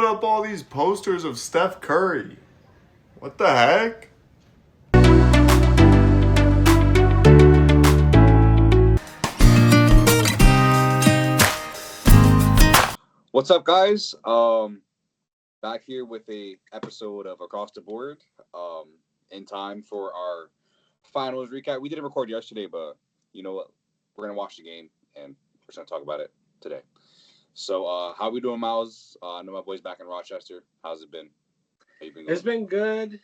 put up all these posters of Steph Curry? What the heck? What's up, guys? Back here with a episode of Across the Board. In time for our finals recap. We didn't record yesterday, but you know what? We're gonna watch the game and we're just gonna talk about it today. So, how we doing, Miles? I know my boy's back in Rochester. How's it been? How you been going? It's been good.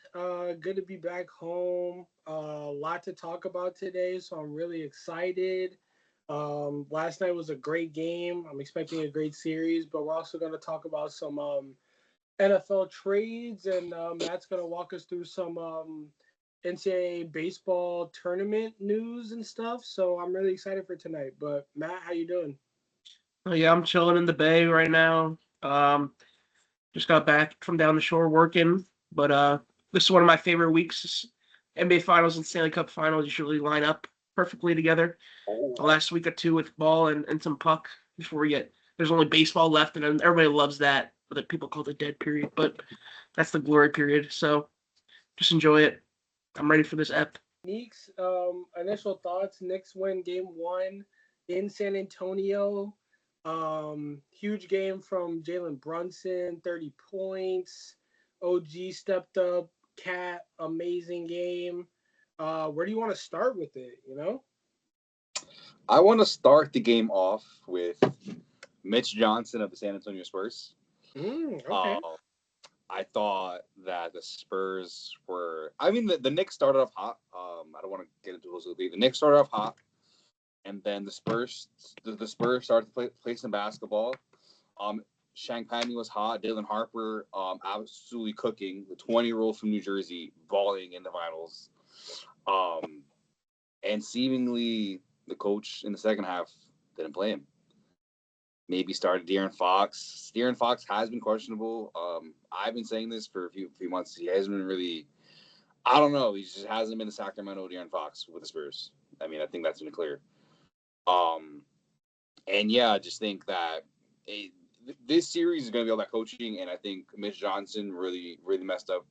Good to be back home. A lot to talk about today, so I'm really excited. Last night was a great game. I'm expecting a great series, but we're also going to talk about some NFL trades, and Matt's going to walk us through some NCAA Baseball Tournament news and stuff. So I'm really excited for tonight. But Matt, how you doing? Oh, yeah, I'm chilling in the Bay right now. Just got back from down the shore working, but this is one of my favorite weeks. NBA Finals and Stanley Cup Finals usually line up perfectly together. The last week or two with ball and some puck before there's only baseball left, and everybody loves that. That people call the dead period, but that's the glory period. So just enjoy it. I'm ready for this ep. Neeks, initial thoughts. Knicks win game 1 in San Antonio. Huge game from Jalen Brunson, 30 points. OG stepped up. Cat, amazing game. Where do you want to start with it, I want to start the game off with Mitch Johnson of the San Antonio Spurs. Okay. I thought that the Spurs were. I mean, the Knicks started off hot. I don't want to get into those. The Knicks started off hot, and then the Spurs started to play some basketball. Shankpani was hot. Dylan Harper, absolutely cooking. The 20-year-old from New Jersey, balling in the finals. And seemingly the coach in the second half didn't play him. Maybe started De'Aaron Fox. De'Aaron Fox has been questionable. I've been saying this for a few months. He hasn't been really. I don't know. He just hasn't been the Sacramento De'Aaron Fox with the Spurs. I mean, I think that's been clear. And yeah, I just think that this series is going to be all about coaching, and I think Mitch Johnson really messed up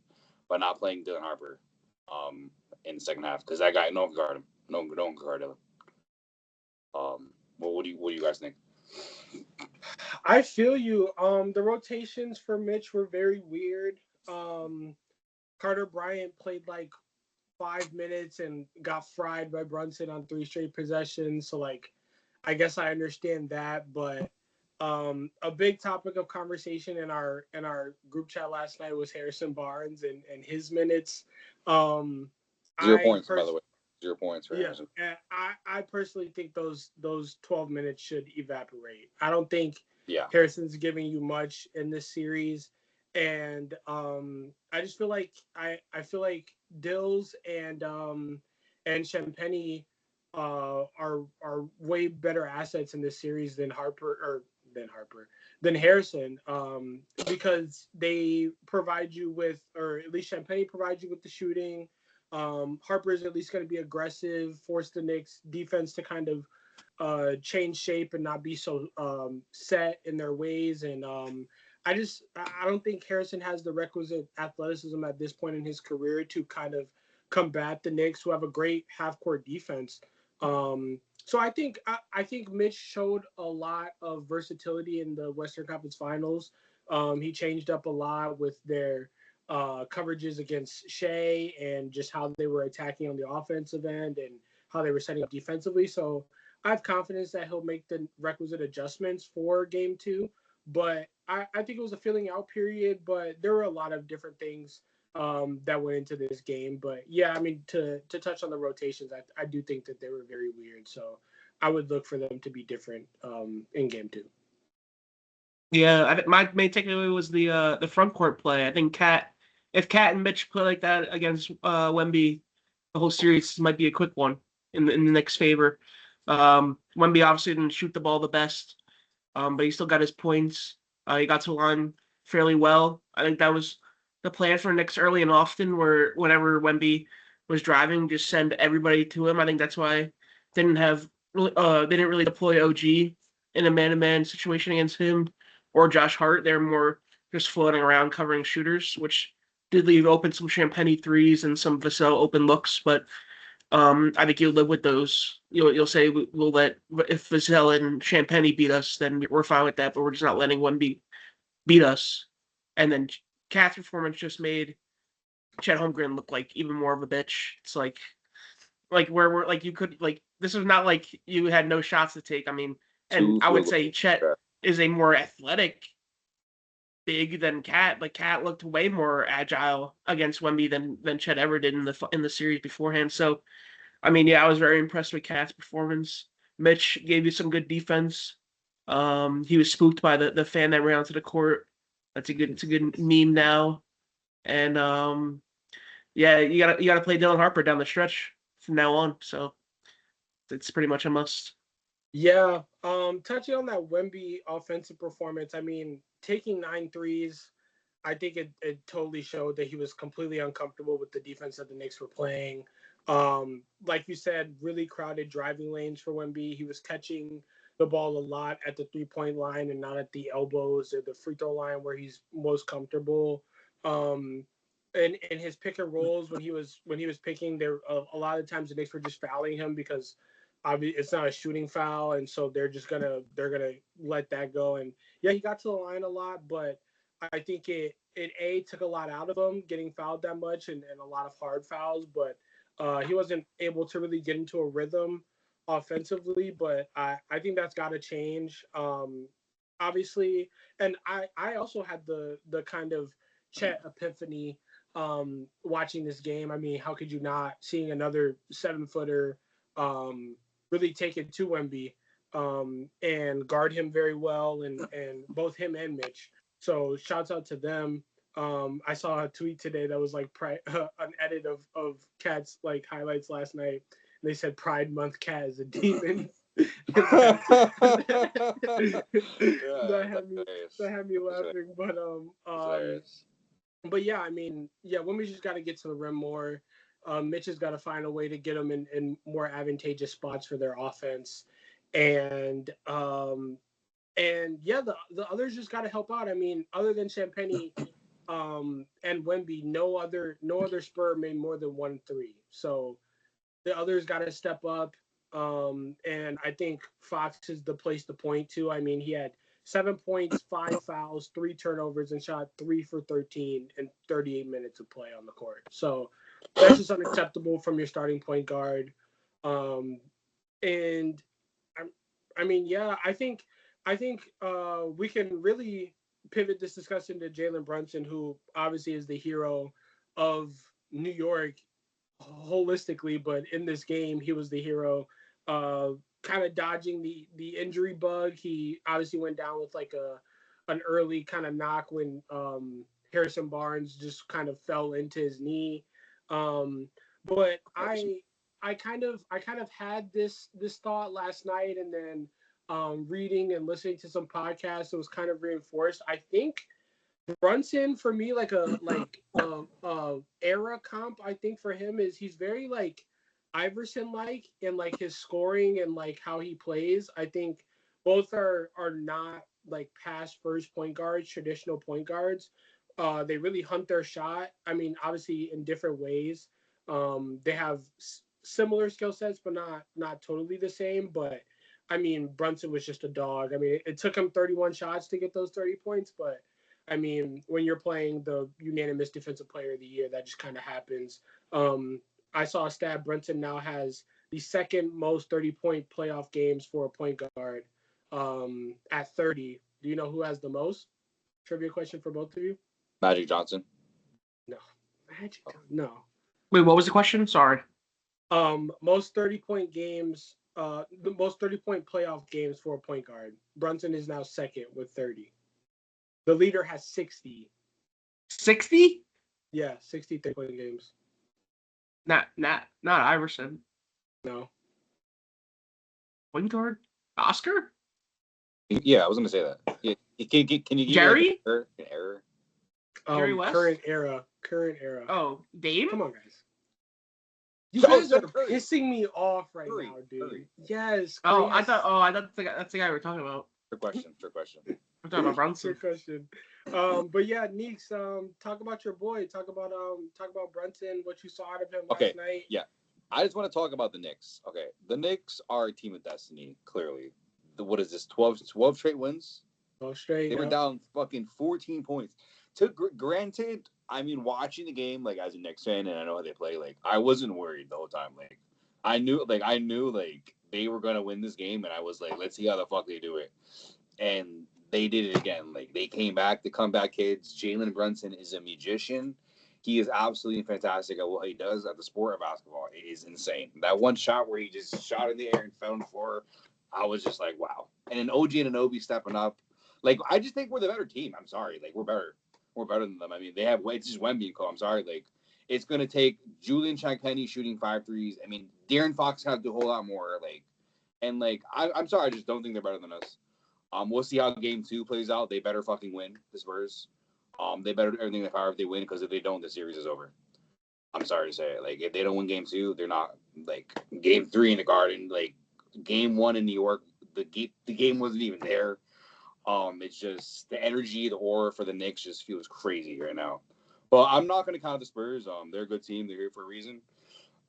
by not playing Dylan Harper in the second half, because that guy, no one can guard him. No one can guard him. What do you guys think? I feel you. The rotations for Mitch were very weird. Carter Bryant played like 5 minutes and got fried by Brunson on 3 straight possessions. So I guess I understand that, but a big topic of conversation in our group chat last night was Harrison Barnes and his minutes. 0 points, by the way. 0 points for Harrison. Yeah, I personally think those 12 minutes should evaporate. I don't think Harrison's giving you much in this series, and I just feel like I feel like Dills and Champagny are way better assets in this series than Harrison, because they provide you with, or at least Champagny provides you with the shooting. Harper is at least going to be aggressive, force the Knicks defense to kind of change shape and not be so set in their ways. And I don't think Harrison has the requisite athleticism at this point in his career to kind of combat the Knicks, who have a great half-court defense. So I think Mitch showed a lot of versatility in the Western Conference Finals. He changed up a lot with their coverages against Shea and just how they were attacking on the offensive end and how they were setting up defensively. So I have confidence that he'll make the requisite adjustments for game 2. But I think it was a filling out period, but there were a lot of different things that went into this game. But yeah, I mean, to touch on the rotations, I do think that they were very weird. So I would look for them to be different in game 2. Yeah, my main takeaway was the front court play. I think if Cat and Mitch play like that against Wemby, the whole series might be a quick one in the Knicks' favor. Wemby obviously didn't shoot the ball the best, but he still got his points. He got to the line fairly well. I think that was the plan for Knicks early and often, where whenever Wemby was driving, just send everybody to him. I think that's why they didn't really deploy OG in a man-to-man situation against him or Josh Hart. They're more just floating around covering shooters, which did leave open some Champagny threes and some Vassell open looks, but I think you'll live with those. You'll say we'll let if Vassell and Champagny beat us, then we're fine with that, but we're just not letting one beat us. And then Cat's performance just made Chet Holmgren look like even more of a bitch. It's like where we're like you could like this is not like you had no shots to take. I mean, and I would say Chet is a more athletic big than Cat. Like Cat looked way more agile against Wemby than Chet ever did in the series beforehand. So, I mean, yeah, I was very impressed with Cat's performance. Mitch gave you some good defense. He was spooked by the fan that ran onto the court. It's a good meme now. And yeah, you gotta play Dylan Harper down the stretch from now on. So it's pretty much a must. Yeah. Touching on that Wemby offensive performance, I mean, taking 9 threes, I think it totally showed that he was completely uncomfortable with the defense that the Knicks were playing. Like you said, really crowded driving lanes for Wemby. He was catching the ball a lot at the 3-point line and not at the elbows or the free throw line where he's most comfortable. And his pick and rolls when he was picking, there a lot of times the Knicks were just fouling him because it's not a shooting foul, and so they're gonna let that go. And yeah, he got to the line a lot, but I think it took a lot out of him getting fouled that much and a lot of hard fouls, but he wasn't able to really get into a rhythm offensively. But I think that's got to change. Obviously, and I also had the kind of Chet epiphany watching this game. I mean, how could you not, seeing another 7-footer really take it to Wemby and guard him very well, and both him and Mitch. So shouts out to them. I saw a tweet today that was like an edit of Cat's like highlights last night. And they said Pride Month Cat is a demon. that had me laughing. But yeah, I mean, yeah, Wemby's just got to get to the rim more. Mitch has got to find a way to get them in more advantageous spots for their offense, and yeah, the others just got to help out. I mean, other than Champagny and Wemby, no other Spur made more than 1 3. So the others got to step up, and I think Fox is the place to point to. I mean, he had 7 points, 5 fouls, 3 turnovers, and shot 3 for 13 in 38 minutes of play on the court. So that's just unacceptable from your starting point guard. And I mean, yeah, I think we can really pivot this discussion to Jalen Brunson, who obviously is the hero of New York holistically, but in this game, he was the hero. Kind of dodging the injury bug. He obviously went down with like an early kind of knock when Harrison Barnes just kind of fell into his knee. But I kind of had this thought last night, and then reading and listening to some podcasts, it was kind of reinforced. I think Brunson, for me, like era comp, I think for him is he's very like Iverson like in like his scoring and like how he plays. I think both are not like past first point guards, traditional point guards. They really hunt their shot. I mean, obviously in different ways. They have similar skill sets, but not totally the same. But I mean, Brunson was just a dog. I mean, it took him 31 shots to get those 30 points, but I mean, when you're playing the unanimous defensive player of the year, that just kind of happens. I saw a stat. Brunson now has the second most 30-point playoff games for a point guard at 30. Do you know who has the most? Trivia question for both of you. Magic Johnson. No. Magic? No. Wait, what was the question? Sorry. Most 30-point games, the most 30-point playoff games for a point guard. Brunson is now second with 30. The leader has 60. 60? Yeah, 60 30-point games. Not Iverson. No. Point guard? Oscar? Yeah, I was gonna say that. Yeah. Can you give Jerry? An error? Jerry West? Current era. Oh, Dame? Come on, guys. You guys are pissing me off right now, dude. Curry. Yes. Oh, Chris. I thought that's the guy we were talking about. Trick question. We're talking about Brunson. Good question. But yeah, Neeks, talk about your boy. Talk about Brunson. What you saw out of him last night. Yeah. I just want to talk about the Knicks. Okay, the Knicks are a team of destiny. Clearly, what is this? 12 straight wins. 12 straight. They were down fucking 14 points. Granted, I mean, watching the game like as a Knicks fan, and I know how they play. Like, I wasn't worried the whole time. Like, I knew they were gonna win this game, and I was like, let's see how the fuck they do it. And they did it again. Like, they came back. The comeback kids. Jalen Brunson is a magician. He is absolutely fantastic at what he does at the sport of basketball. It is insane. That one shot where he just shot in the air and fell on the floor, I was just like, wow. And then OG and Anunoby stepping up. Like, I just think we're the better team. I'm sorry. Like, we're better. We're better than them. I mean, it's just Wemby and Co. I'm sorry. Like, it's going to take Julian Champagnie shooting 5 threes. I mean, De'Aaron Fox has to do a whole lot more. Like, and, like, I'm sorry. I just don't think they're better than us. We'll see how game 2 plays out. They better fucking win, the Spurs. They better do everything in their power if they win, because if they don't, the series is over. I'm sorry to say it. Like, if they don't win game 2, they're not, like, game 3 in the Garden. Like, game 1 in New York, the game wasn't even there. It's just the energy, the aura for the Knicks just feels crazy right now. But I'm not going to count the Spurs. They're a good team. They're here for a reason.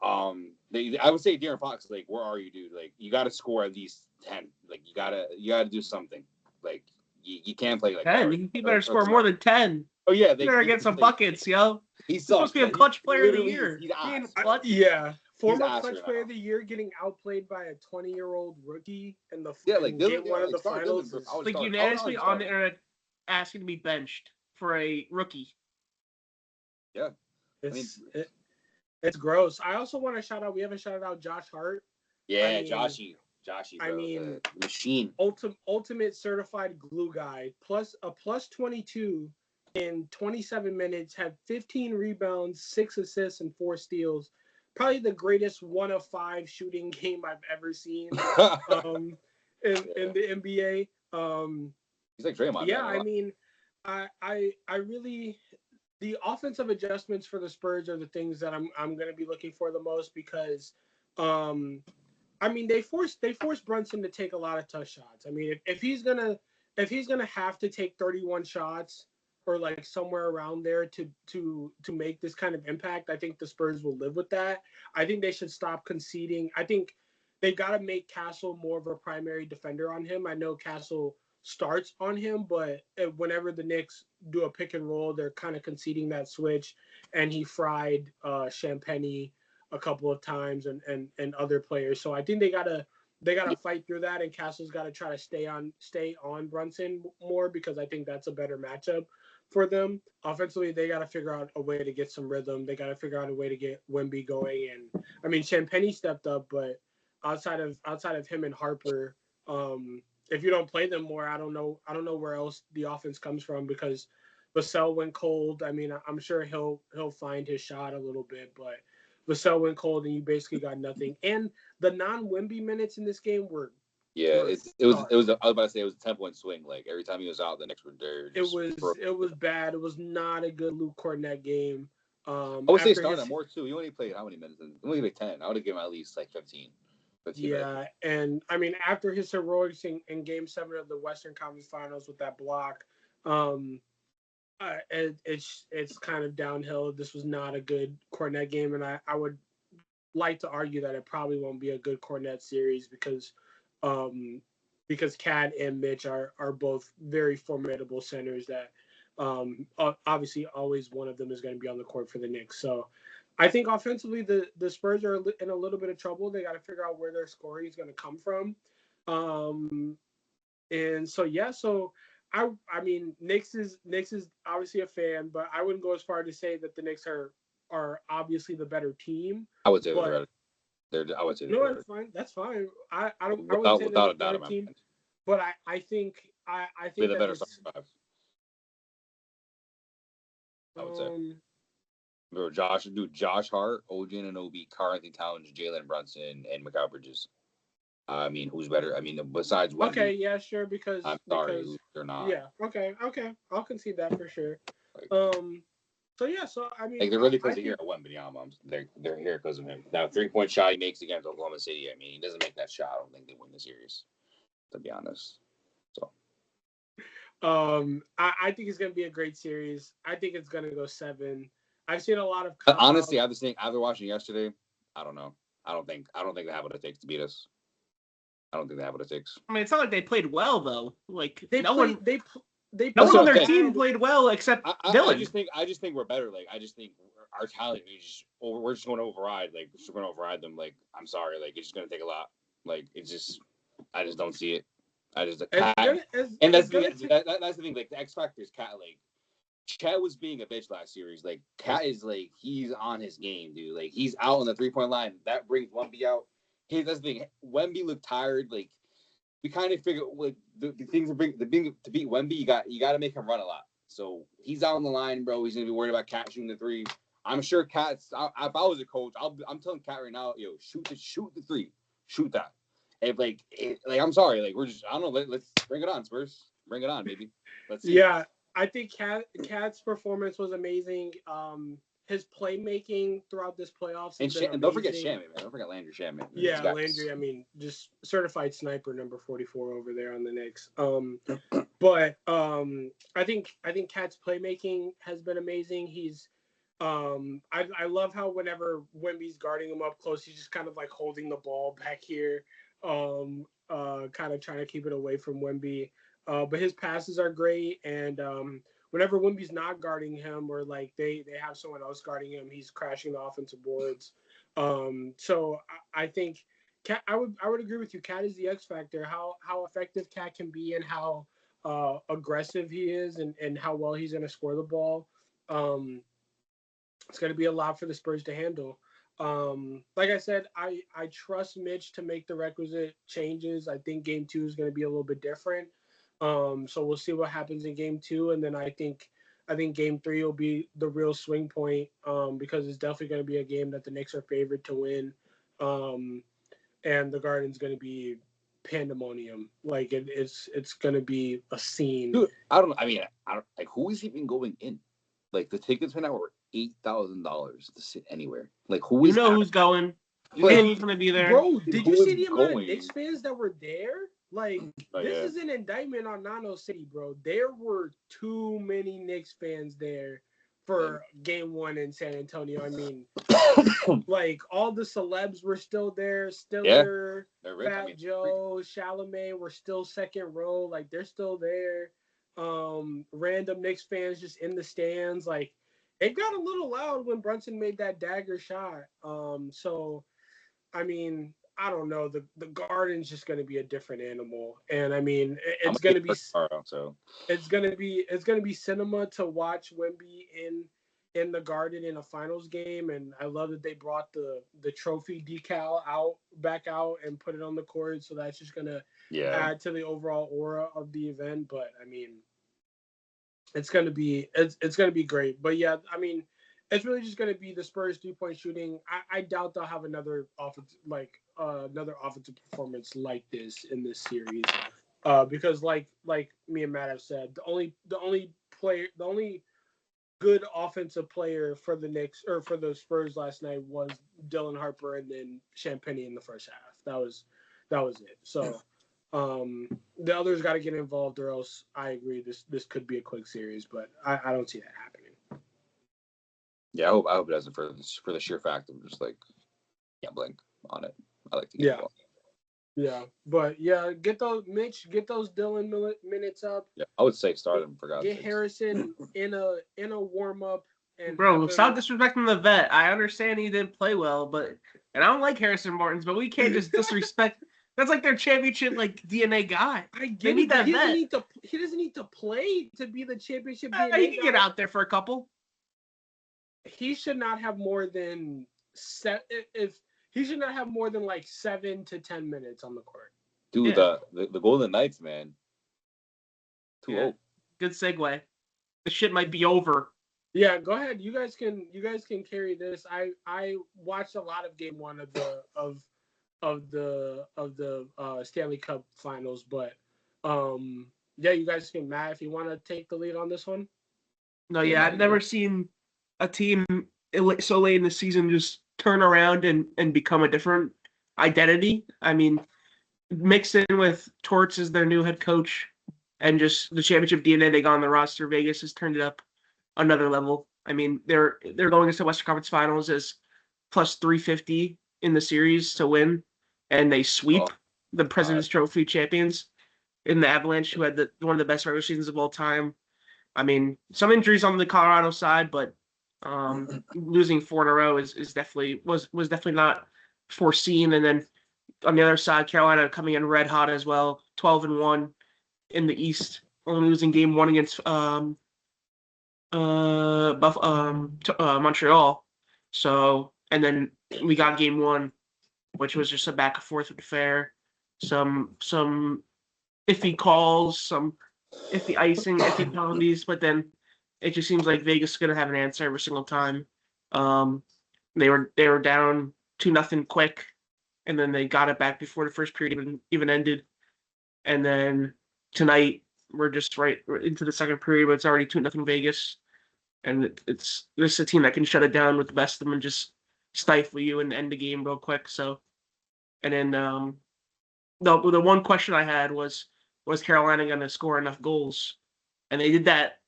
I would say De'Aaron Fox, like, where are you, dude? Like, you got to score at least 10. Like, you gotta do something. Like, you can't play like 10. He better score more than 10. Oh yeah, He better get some buckets, yo. He's supposed to be a clutch player of the year. Yeah. Former He's clutch player of the year getting outplayed by a 20-year-old rookie in the like game 1 of the finals. Like, unanimously on the internet asking to be benched for a rookie. Yeah. It's gross. I also want to shout out, we haven't shouted out Josh Hart. Yeah, Joshy, bro, I mean, the machine. Ultimate certified glue guy. Plus 22 in 27 minutes, had 15 rebounds, 6 assists, and 4 steals. Probably the greatest 1 of 5 shooting game I've ever seen in the NBA. He's like Draymond. Yeah, I mean, I really, the offensive adjustments for the Spurs are the things that I'm going to be looking for the most, because I mean, they forced Brunson to take a lot of tough shots. I mean, if he's gonna have to take 31 shots or like somewhere around there to make this kind of impact, I think the Spurs will live with that. I think they should stop conceding. I think they've got to make Castle more of a primary defender on him. I know Castle starts on him, but whenever the Knicks do a pick and roll, they're kind of conceding that switch, and he fried Champagnie a couple of times and other players. So I think they gotta fight through that, and Castle's got to try to stay on Brunson more, because I think that's a better matchup for them. Offensively, they got to figure out a way to get some rhythm. They got to figure out a way to get Wemby going. And I mean, Champagnie stepped up, but outside of him and Harper, if you don't play them more, I don't know where else the offense comes from, because Vassell went cold. I mean, I'm sure he'll find his shot a little bit, but Vassell went cold, and you basically got nothing. And the non-Wemby minutes in this game were it was I was about to say it was a 10-point swing. Like, every time he was out, the Knicks were there. It was bad. It was not a good Luke Kornet game. I would say started more too. He only played how many minutes? He only played 10. I would have given him at least like 15. Yeah, and I mean, after his heroics in Game 7 of the Western Conference Finals with that block, it's kind of downhill. This was not a good Kornet game, and I would like to argue that it probably won't be a good Kornet series, because Cat and Mitch are both very formidable centers that obviously always one of them is going to be on the court for the Knicks. So I think offensively the Spurs are in a little bit of trouble. They got to figure out where their scoring is going to come from. And so yeah, so I mean, Knicks is obviously a fan, but I wouldn't go as far to say that the Knicks are obviously the better team. I would say I would say no, that's fine. That's fine. I wouldn't say without a they're doubt, team, but I think they're the better five. I would say. Remember Josh Hart, OG Anunoby, Karl-Anthony Towns, Jalen Brunson, and Mikal Bridges. I mean, who's better? I mean, besides Wemby. Okay, yeah, sure. Because they're not. Yeah. Okay. I'll concede that for sure. So yeah. So I mean, like, they're really because here at Wemby. They're here because of him. Now, 3-point shot he makes against Oklahoma City. I mean, he doesn't make that shot, I don't think they win the series. To be honest. So. I think it's gonna be a great series. I think it's gonna go 7. I've seen a lot of. Honestly, after watching yesterday, I don't know. I don't think they have what it takes to beat us. I don't think they have what it takes. I mean, it's not like they played well though. Like no one on their team played well except Dylan. I just think we're better. Like I just think our talent is we're just going to override. Like we're going to override them. Like I'm sorry. Like it's just going to take a lot. Like it's just I just don't see it. I just Cat, and that's the thing. Like the X Factor is Cat. Like Chet was being a bitch last series. Like Cat is like he's on his game, dude. Like he's out on the 3-point line. That brings Wemby out. Hey, that's the thing. Wemby looked tired. Like we kind of figured like the things to beat Wemby, you got to make him run a lot. So he's out on the line, bro. He's gonna be worried about Cat shooting the 3. I'm sure Cat's. If I was a coach, I'm telling Cat right now, yo, shoot the 3, shoot that. If I'm sorry, like we're just I don't know. Let's bring it on, Spurs. Bring it on, baby. Let's see. Yeah, I think Cat's performance was amazing. His playmaking throughout this playoffs and don't forget Shaman, man. Don't forget Landry Shaman. Yeah, Landry. I mean, just certified sniper number 44 over there on the Knicks. But I think Cat's playmaking has been amazing. He's I love how whenever Wemby's guarding him up close, he's just kind of like holding the ball back here, kind of trying to keep it away from Wemby. But his passes are great, and whenever Wemby's not guarding him or like they have someone else guarding him, he's crashing the offensive boards. So I think Cat, I would agree with you. Cat is the X factor. How effective Cat can be and how aggressive he is and how well he's going to score the ball. It's going to be a lot for the Spurs to handle. Like I said, I trust Mitch to make the requisite changes. I think game 2 is going to be a little bit different. So we'll see what happens in game 2. And then I think game 3 will be the real swing point, because it's definitely going to be a game that the Knicks are favored to win. And the Garden's going to be pandemonium. Like it's going to be a scene. Dude, I don't like who is even going in? Like the tickets right now were $8,000 to sit anywhere. Like who is who's going? Who's going to be there? Bro, did you see the amount of Knicks fans that were there? Like, this is an indictment on Nano City, bro. There were too many Knicks fans there for game 1 in San Antonio. I mean, like, all the celebs were still there. Stiller, Fat Joe, Chalamet were still second row. Like, they're still there. Random Knicks fans just in the stands. Like, it got a little loud when Brunson made that dagger shot. So, I mean, I don't know. The Garden's just going to be a different animal, and I mean, it's going to be it's going to be cinema to watch Wemby in the Garden in a finals game, and I love that they brought the trophy decal back out and put it on the court, so that's just going to add to the overall aura of the event. But I mean, it's going to be great. But yeah, I mean, it's really just going to be the Spurs 3-point shooting. I doubt they'll have another offensive performance like this in this series, because like me and Matt have said, the only good offensive player for the Knicks or for the Spurs last night was Dylan Harper and then Champagnie in the first half. That was it. So the others got to get involved, or else I agree this could be a quick series, but I don't see that happening. Yeah, I hope it doesn't for the sheer fact of just like can't blink on it. I like to get involved. Yeah, but yeah, get those Dylan minutes up. Yeah, I would say start him for God's sake. Get Harrison in a warm up. And bro, stop disrespecting the vet. I understand he didn't play well, and I don't like Harrison Barnes, but we can't just disrespect. That's like their championship DNA guy. I get it. That vet. He doesn't need to play to be the championship DNA he can get out there for a couple. He should not have more than he should not have more than like 7 to 10 minutes on the court. Dude, the Golden Knights, man. Too old. Good segue. This shit might be over. Yeah, go ahead. You guys can carry this. I watched a lot of game 1 of the Stanley Cup Finals, but yeah, you guys can. Matt, if you want to take the lead on this one. No, yeah, I've never seen a team so late in the season just turn around and become a different identity. I mean, mixed in with Torts as their new head coach, and just the championship DNA they got on the roster. Vegas has turned it up another level. I mean, they're going into the Western Conference Finals as plus 350 in the series to win, and they sweep Oh, the President's Trophy champions in the Avalanche, who had one of the best regular seasons of all time. I mean, some injuries on the Colorado side, but losing 4 in a row is definitely was definitely not foreseen. And then on the other side, Carolina coming in red hot as well, 12-1 in the East, only losing game 1 against Montreal. So, and then we got game 1, which was just a back and forth affair. Some iffy calls, some iffy icing, iffy penalties, but then it just seems like Vegas is gonna have an answer every single time. They were down 2-0 quick, and then they got it back before the first period even ended. And then tonight we're just right into the second period, but it's already 2-0 Vegas, and it's this is a team that can shut it down with the best of them and just stifle you and end the game real quick. So, and then the one question I had was Carolina going to score enough goals? And they did that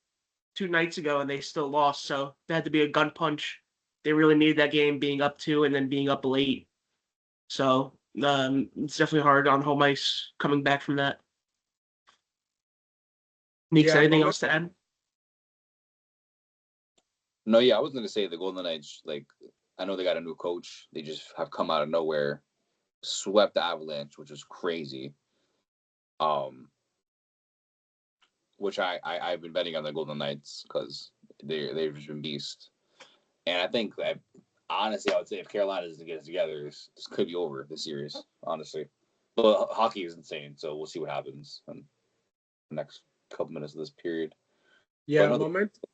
2 nights ago, and they still lost. So they had to be a gun punch. They really needed that game being up 2 and then being up late. So it's definitely hard on home ice coming back from that. Neeks, anything else to add? No, yeah, I was going to say the Golden Knights, like, I know they got a new coach. They just have come out of nowhere, swept the Avalanche, which was crazy. Which I've been betting on the Golden Knights because they've just been beast. And I think that, honestly, I would say if Carolina doesn't get it together, this could be over, the series, honestly. But hockey is insane, so we'll see what happens in the next couple minutes of this period. Yeah,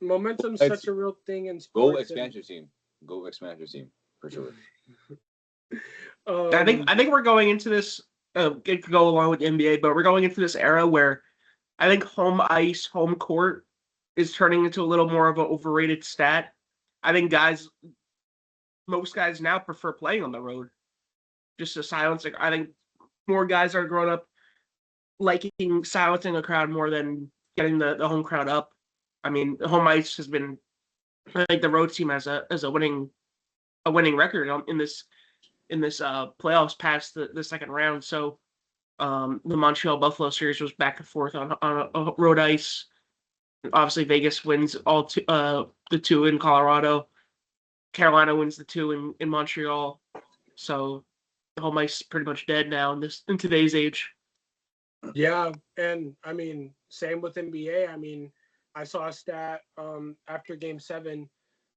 momentum's such a real thing in sports. Go expansion team. Go expansion team, for sure. I think we're going into this, it could go along with the NBA, but we're going into this era where I think home ice, home court is turning into a little more of an overrated stat. I think most guys now prefer playing on the road. Just to silence. I think more guys are growing up liking silencing a crowd more than getting the home crowd up. I mean, the home ice has been, I think the road team has a winning record in this playoffs past the second round. So the Montreal Buffalo series was back and forth on a road ice. Obviously, Vegas wins the 2 in Colorado. Carolina wins the 2 in Montreal. So the home ice is pretty much dead now in today's age. Yeah, and I mean, same with NBA. I mean, I saw a stat after Game 7.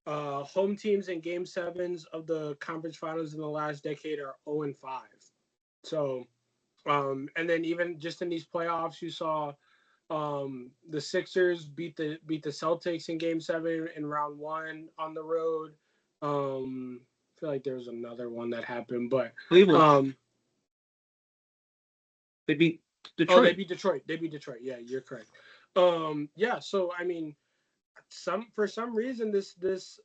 Home teams in Game 7s of the conference finals in the last decade are 0-5. So, and then even just in these playoffs, you saw the Sixers beat the Celtics in Game 7 in round 1 on the road. I feel like there was another one that happened, but Cleveland. They beat Detroit. Oh, they beat Detroit. Yeah, you're correct. Yeah. So I mean, for some reason this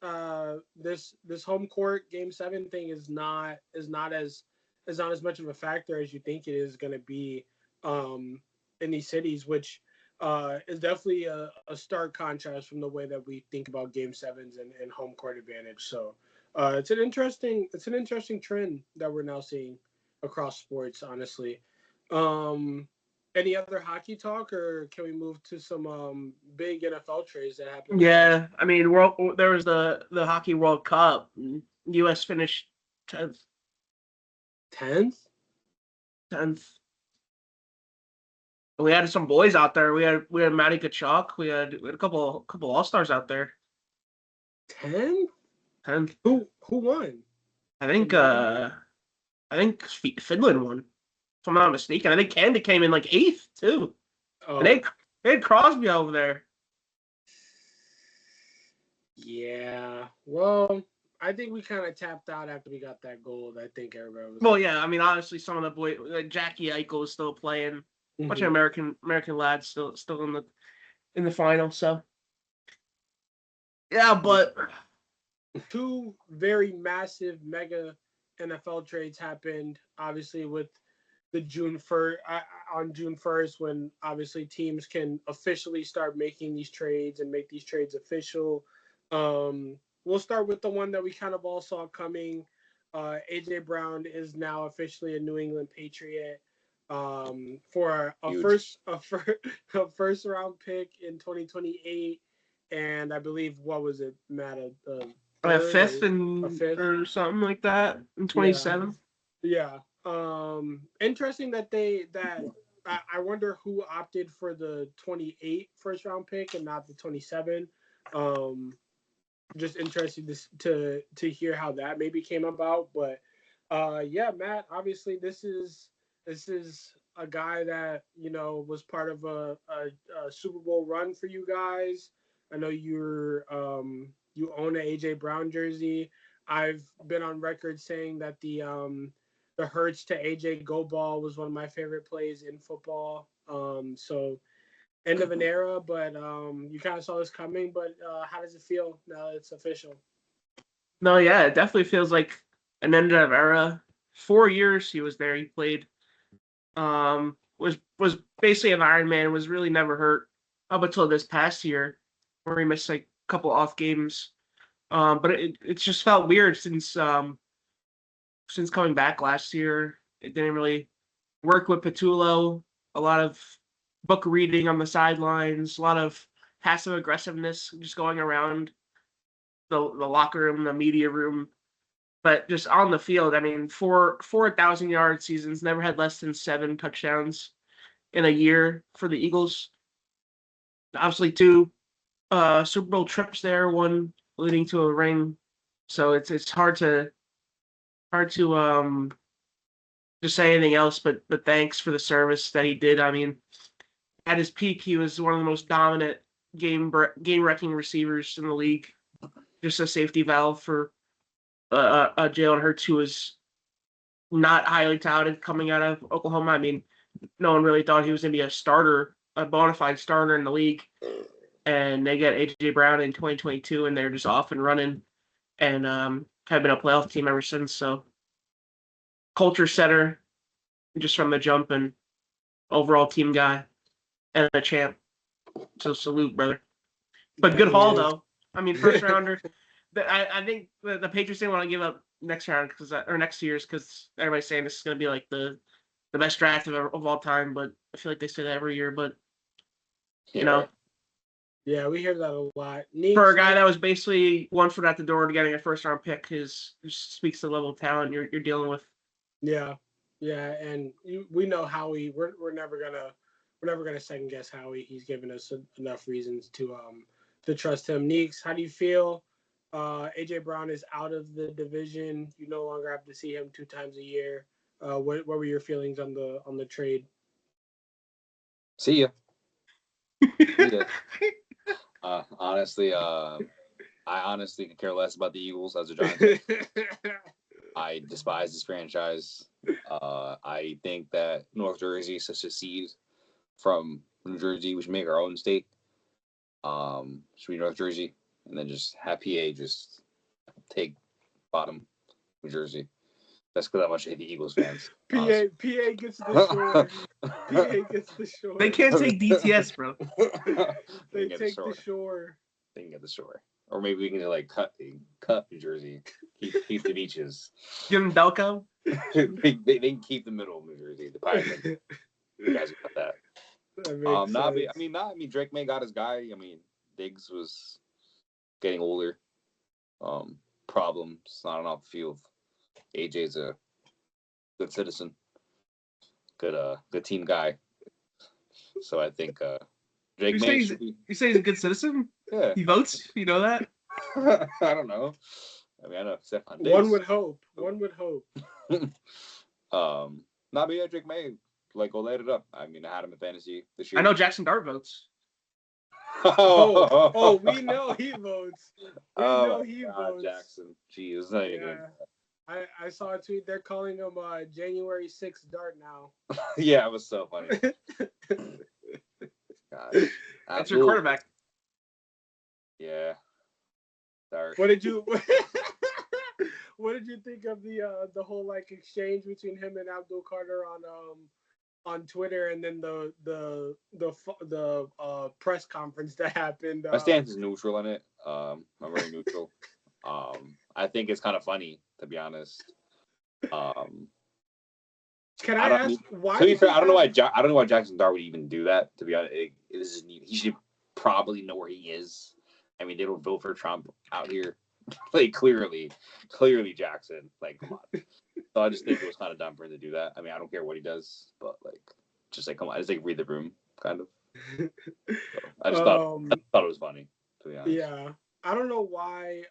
home court Game 7 thing is not as much of a factor as you think it is going to be in these cities, which is definitely a stark contrast from the way that we think about Game 7s and home court advantage. So it's an interesting trend that we're now seeing across sports, honestly. Any other hockey talk, or can we move to some big NFL trades that happened? Yeah, I mean, there was the Hockey World Cup. U.S. finished 10th. 10th? 10th. We had some boys out there. We had Matty Tkachuk. We had a couple all-stars out there. 10th? 10th. Who won? I think Finland won. If I'm not mistaken. I think Canada came in like 8th too. Oh. And they had Crosby over there. Yeah. Well, I think we kind of tapped out after we got that gold. I think everybody was. Well, yeah. I mean, honestly, some of the boys, like Jackie Eichel is still playing. Mm-hmm. Bunch of American lads still in the final. So yeah, but 2 very massive mega NFL trades happened. Obviously, with the June 1st on June 1st, when obviously teams can officially start making these trades and make these trades official. We'll start with the one that we kind of all saw coming. AJ Brown is now officially a New England Patriot for a first round pick in 2028, and I believe what was it, Matt? A fifth a fifth or something like that in Yeah. 27. Yeah. Interesting that I wonder who opted for the 28 first round pick and not the 27. Just interested to hear how that maybe came about. But yeah, Matt, obviously this is a guy that, you know, was part of a Super Bowl run for you guys. I know you own an AJ Brown jersey. I've been on record saying that the Hurts to AJ go ball was one of my favorite plays in football. So end of an era, but you kind of saw this coming. But how does it feel now that it's official? No, yeah, it definitely feels like an end of era. 4 years he was there. He played. Was basically an Iron Man. Was really never hurt up until this past year, where he missed like a couple off games. But it's just felt weird since coming back last year. It didn't really work with Patullo. A lot of book reading on the sidelines. A lot of passive aggressiveness just going around the locker room, the media room. But just on the field, I mean, 4,000-yard seasons, never had less than 7 touchdowns in a year for the Eagles. Obviously, 2 Super Bowl trips there, one leading to a ring. So it's hard to just say anything else. But thanks for the service that he did. I mean, at his peak, he was one of the most dominant game wrecking receivers in the league. Just a safety valve for Jalen Hurts, who was not highly touted coming out of Oklahoma. I mean, no one really thought he was going to be a starter, a bona fide starter in the league. And they get AJ Brown in 2022, and they're just off and running, and have been a playoff team ever since. So, culture setter, just from the jump, and overall team guy, and a champ. So salute, brother. But good haul though. I mean, first rounder. I think the Patriots didn't want to give up next round or next year's because everybody's saying this is going to be like the best draft of all time. But I feel like they say that every year. But you know, yeah, we hear that a lot. For a guy that was basically 1 foot out the door to getting a first round pick, speaks to the level of talent you're dealing with. Yeah, and we know Howie. We're never gonna second guess Howie. He's given us enough reasons to trust him. Neeks, how do you feel? AJ Brown is out of the division. You no longer have to see him 2 times a year. What were your feelings on the trade? See ya. Honestly, I honestly could care less about the Eagles as a Giants. I despise this franchise. I think that North Jersey should secede from New Jersey. We should make our own state. Should be North Jersey, and then just have PA just take bottom New Jersey. That's because how much I hate the Eagles fans. PA gets the shore. PA gets the shore. They can't take DTS, bro. They take the shore. They can get the shore. Or maybe we can like cut New Jersey, keep the beaches. Give them Delco. they can keep the middle of New Jersey. The Pirates. You guys got that. I mean, Drake May got his guy. I mean, Diggs was getting older. Problems not on off the field. AJ's a good citizen, good team guy. So I think Drake May. You say he's a good citizen? Yeah. He votes? You know that? I don't know. I mean, I know Stephon Diggs. One would hope. Not be Drake May. Like, go light it up. I mean, I had him in fantasy this year. I know Jackson Dart votes. We know he votes. Votes. Jackson. Jeez, not even good. I saw a tweet. They're calling him January 6th Dart now. Yeah, it was so funny. God. That's your quarterback. Yeah. Dart. What did you What did you think of the whole like exchange between him and Abdul Carter on Twitter, and then the press conference that happened? My stance is neutral on it. I'm very neutral. I think it's kind of funny, to be honest. Can I ask why? To be fair, I don't know why Jackson Dart would even do that. To be honest, he should probably know where he is. I mean, they don't vote for Trump out here. Like clearly Jackson. Like, come on. So I just think it was kind of dumb for him to do that. I mean, I don't care what he does, but like, just like, come on, just like read the room, kind of. So I just thought it was funny, to be honest. Yeah, I don't know why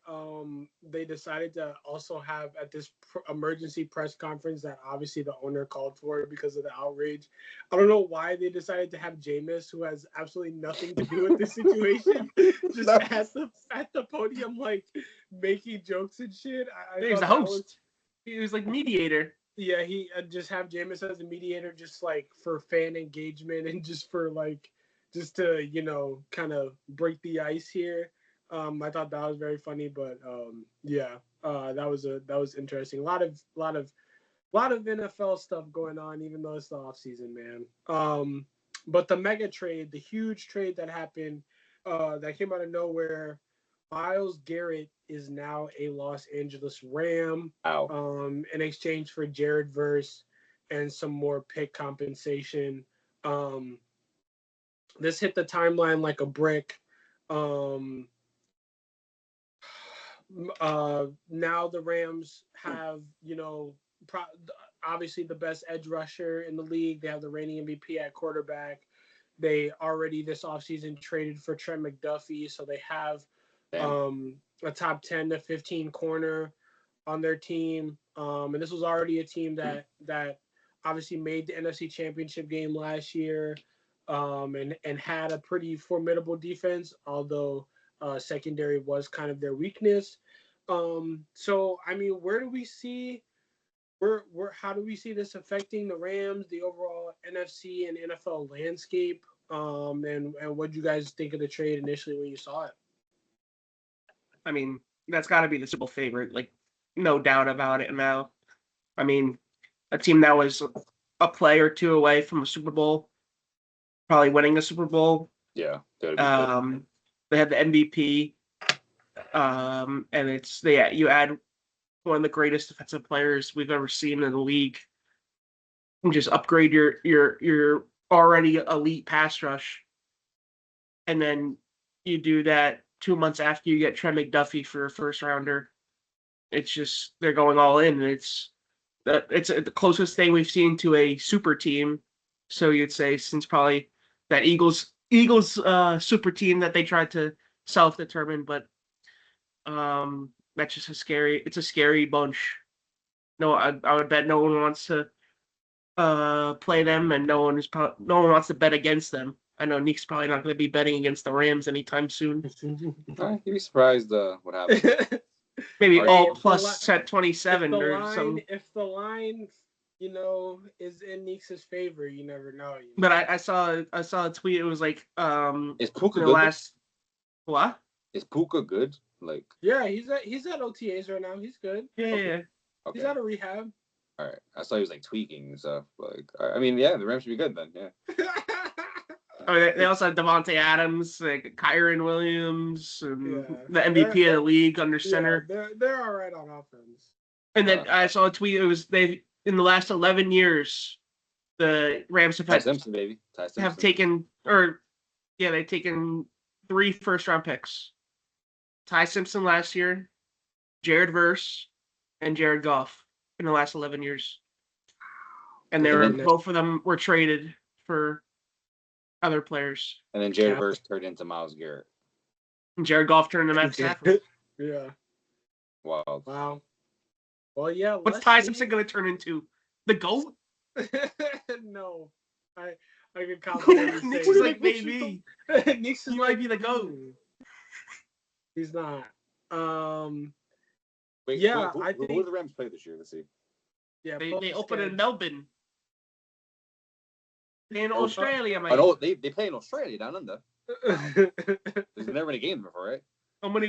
they decided to also have at this emergency press conference that obviously the owner called for it because of the outrage. I don't know why they decided to have Jameis, who has absolutely nothing to do with this situation, just at the podium, like making jokes and shit. He was the host. He was like mediator. Yeah, he just have Jameis as a mediator, just like for fan engagement and just for like just to kind of break the ice here. I thought that was very funny, but that was interesting. A lot of NFL stuff going on, even though it's the off season, man. But the mega trade, the huge trade that happened, that came out of nowhere. Myles Garrett is now a Los Angeles Ram. In exchange for Jared Verse and some more pick compensation. This hit the timeline like a brick. Now the Rams have, obviously the best edge rusher in the league. They have the reigning MVP at quarterback. They already this offseason traded for Trent McDuffie, so they have a top 10 to 15 corner on their team. And this was already a team that obviously made the NFC Championship game last year, and had a pretty formidable defense, although secondary was kind of their weakness. So I mean, how do we see this affecting the Rams, the overall NFC and NFL landscape? And what did you guys think of the trade initially when you saw it? I mean, that's got to be the Super Bowl favorite, like no doubt about it now. I mean, a team that was a play or two away from a Super Bowl, probably winning a Super Bowl. Yeah. They have the MVP, and you add one of the greatest defensive players we've ever seen in the league, and just upgrade your already elite pass rush, and then you do that 2 months after you get Trent McDuffie for a first rounder. It's just they're going all in. It's the closest thing we've seen to a super team. So you'd say since probably that Eagles super team that they tried to self-determine, but that's just it's a scary bunch. No, I would bet no one wants to play them, and no one wants to bet against them. I know Nick's probably not going to be betting against the Rams anytime soon. You'd be surprised what happens. Maybe all plus set 27 or something. If the line, is in Nick's favor, you never know. But I saw a tweet. It was like, is Puka good? What? Is Puka good? Like, yeah, he's at OTAs right now. He's good. Yeah, okay. Yeah. Okay. He's out of rehab. All right, I saw he was like tweaking and stuff. Like, I mean, yeah, the Rams should be good then. Yeah. They also had Devontae Adams, like Kyron Williams, and the MVP of the league under center. They're all right on offense. And then I saw a tweet. It was in the last 11 years, the Rams have taken they've taken 3 first-round picks. Ty Simpson last year, Jared Verse, and Jared Goff in the last 11 years. And both of them were traded for other players. And then Jared Verse turned into Myles Garrett. And Jared Goff turned into Matt Stafford. Yeah. Wow. Well, yeah. What's Ty Simpson going to turn into? The GOAT? No. I could confidently say. Nick's like, maybe. Nick's might be the GOAT. He's not. Wait, yeah, who do the Rams play this year? Let's see. Yeah, they open in Melbourne. In Australia, mate. Oh, no, they play in Australia down under. There's never been a game before, right?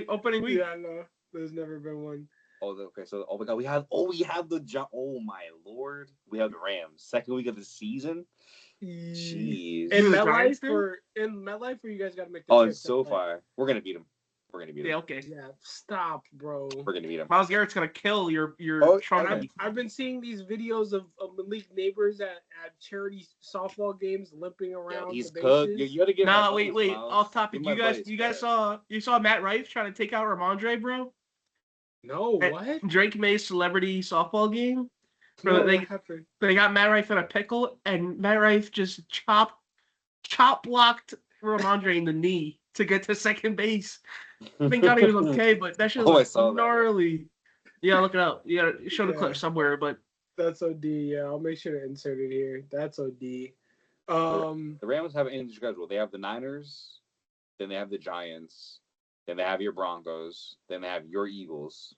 Opening week. Yeah, no, there's never been one. Okay. So, oh my God, we have the oh my Lord, we have the Rams. Second week of the season. Jeez. In You the Giants MetLife fan? or you guys got to make the Oh, trip. and so far, we're gonna beat them. We're gonna beat them. Yeah, okay. Yeah, stop, bro. We're gonna beat them. Miles Garrett's gonna kill your Oh, Trump. okay. I've been seeing these videos of Malik Neighbors at charity softball games limping around He's the cooked. bases. You gotta give. Nah, my wait. advice, Miles. Off Give topic. my You guys, advice, you saw Matt Rife trying to take out Ramondre, bro? No, At what? Drake May's celebrity softball game. No, Bro, what happened? they got Matt Rife in a pickle, and Matt Rife just chop blocked Ramondre in the knee to get to second base. Thank God he was okay, but that shit Oh, I was saw that, gnarly. Yeah, look it up. Yeah, show the Yeah. clip somewhere, but That's OD. Yeah, I'll make sure to insert it here. That's OD. The Rams have an easy schedule. They have the Niners, then they have the Giants, then they have your Broncos, then they have your Eagles,